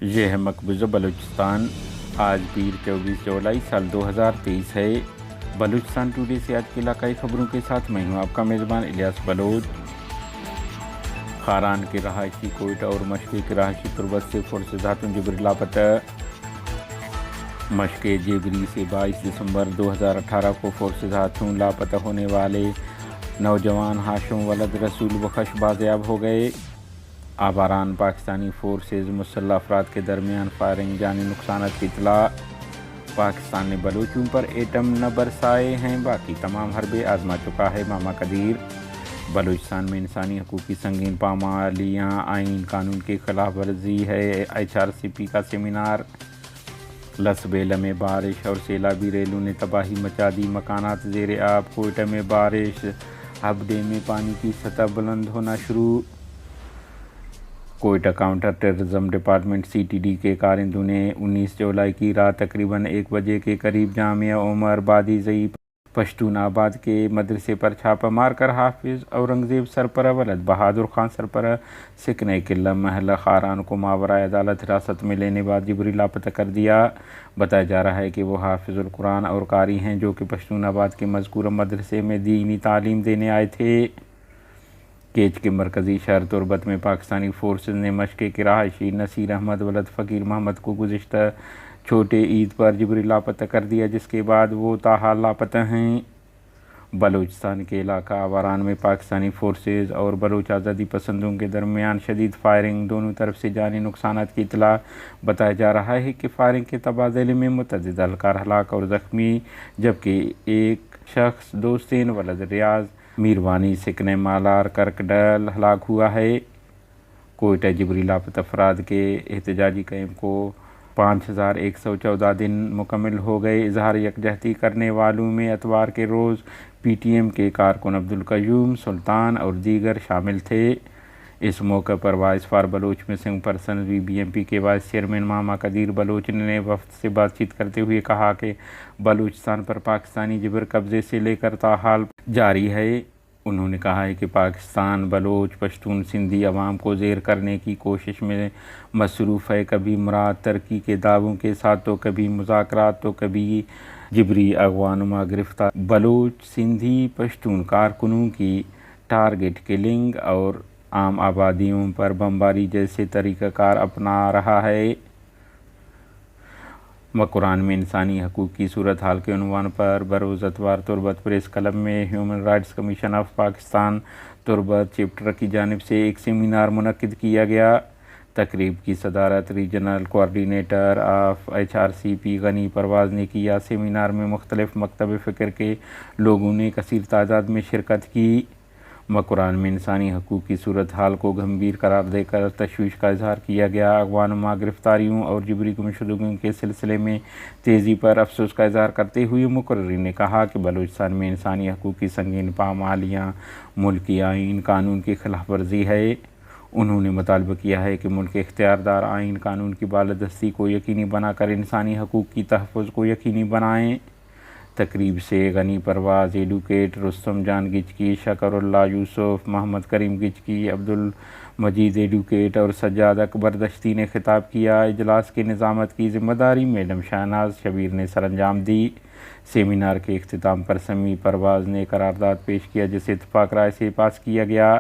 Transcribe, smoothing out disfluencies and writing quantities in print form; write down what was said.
یہ ہے مقبوضہ بلوچستان۔ آج پیر 24 جولائی سال 2023 ہے۔ بلوچستان ٹوڈے سے آج کی علاقائی خبروں کے ساتھ میں ہوں آپ کا میزبان الیاس بلوچ۔ خاران کے رہائشی کوئٹہ اور مشقے کے رہائشی تربت سے فورسز ہاتھوں جبری لاپتہ۔ مشقے جبری سے 22 دسمبر 2018 کو فورسز ہاتھوں لاپتہ ہونے والے نوجوان ہاشم ولد رسول بخش بازیاب ہو گئے۔ آباران پاکستانی فورسز مسلح افراد کے درمیان فائرنگ، جانی نقصانات کی اطلاع۔ پاکستان نے بلوچوں پر ایٹم نہ برسائے ہیں، باقی تمام حربے آزما چکا ہے ماما قدیر۔ بلوچستان میں انسانی حقوق کی سنگین پامالیاں، آئین قانون کی خلاف ورزی ہے۔ HRCP کا سیمینار۔ لسبیلا میں بارش اور سیلابی ریلوں نے تباہی مچا دی، مکانات زیر آب۔ کوئٹہ میں بارش، ہب ڈیم میں پانی کی سطح بلند ہونا شروع۔ Quetta counter terrorism department CTD کے کارندوں نے 19 جولائی کی رات تقریباً 1 بجے کے قریب جامعہ عمر بادی زئی پشتون آباد کے مدرسے پر چھاپہ مار کر حافظ اورنگزیب سرپرہ ولد بہادر خان سرپرہ سکنہ قلعہ محلہ خاران کو ماوراء عدالت حراست میں لینے بعد جبری لاپتہ کر دیا۔ بتایا جا رہا ہے کہ وہ حافظ القرآن اور قاری ہیں جو کہ پشتون آباد کے مذکورہ مدرسے میں دینی تعلیم دینے آئے تھے۔ کیچ کے مرکزی شہر تربت میں پاکستانی فورسز نے مشقے کے رہائشی نصیر احمد ولد فقیر محمد کو گزشتہ چھوٹے عید پر جبری لاپتہ کر دیا، جس کے بعد وہ تاحال لاپتہ ہیں۔ بلوچستان کے علاقہ آباران میں پاکستانی فورسز اور بلوچ آزادی پسندوں کے درمیان شدید فائرنگ، دونوں طرف سے جانی نقصانات کی اطلاع۔ بتایا جا رہا ہے کہ فائرنگ کے تبادلے میں متعدد اہلکار ہلاک اور زخمی، جبکہ ایک شخص دوستین ولد ریاض میروانی سکنہ مالار کرکڈل ہلاک ہوا ہے۔ کوئٹہ جبری لاپتہ افراد کے احتجاجی کیمپ کو 5114 دن مکمل ہو گئے۔ اظہار یکجہتی کرنے والوں میں اتوار کے روز PTM کے کارکن عبدالقیوم سلطان اور دیگر شامل تھے۔ اس موقع پر voice for Baloch missing persons BBMP کے وائس چیئرمین ماما قدیر بلوچ نے وفد سے بات چیت کرتے ہوئے کہا کہ بلوچستان پر پاکستانی جبر قبضے سے لے کر تاحال جاری ہے۔ انہوں نے کہا کہ پاکستان بلوچ پشتون سندھی عوام کو زیر کرنے کی کوشش میں مصروف ہے، کبھی مراد ترقی کے دعووں کے ساتھ تو کبھی مذاکرات تو کبھی جبری اغوانما گرفتار بلوچ سندھی پشتون کارکنوں کی ٹارگٹ کلنگ اور عام آبادیوں پر بمباری جیسے طریقہ کار اپنا رہا ہے۔ مکران میں انسانی حقوق کی صورتحال کے عنوان پر بروز اتوار تربت پریس کلب میں human rights commission of Pakistan Turbat chapter کی جانب سے ایک سیمینار منعقد کیا گیا۔ تقریب کی صدارت ریجنل کوآرڈینیٹر آف HRCP غنی پرواز نے کیا۔ سیمینار میں مختلف مکتب فکر کے لوگوں نے کثیر تعداد میں شرکت کی۔ مکران میں انسانی حقوق کی صورتحال کو گمبھیر قرار دے کر تشویش کا اظہار کیا گیا۔ اغوانما گرفتاریوں اور جبری گمشدگیوں کے سلسلے میں تیزی پر افسوس کا اظہار کرتے ہوئے مقررین نے کہا کہ بلوچستان میں انسانی حقوق کی سنگین پامالیاں ملکی آئین قانون کی خلاف ورزی ہے۔ انہوں نے مطالبہ کیا ہے کہ ملک اختیار دار آئین قانون کی بالادستی کو یقینی بنا کر انسانی حقوق کی تحفظ کو یقینی بنائیں۔ تقریب سے غنی پرواز ایڈوکیٹ رستم جان گچکی، شکر اللہ یوسف، محمد کریم گچکی، عبدالمجید ایڈوکیٹ اور سجاد اکبر دشتی نے خطاب کیا۔ اجلاس کی نظامت کی ذمہ داری میڈم شہناز شبیر نے سر انجام دی۔ سیمینار کے اختتام پر سمیع پرواز نے قرارداد پیش کیا جسے اتفاق رائے سے پاس کیا گیا۔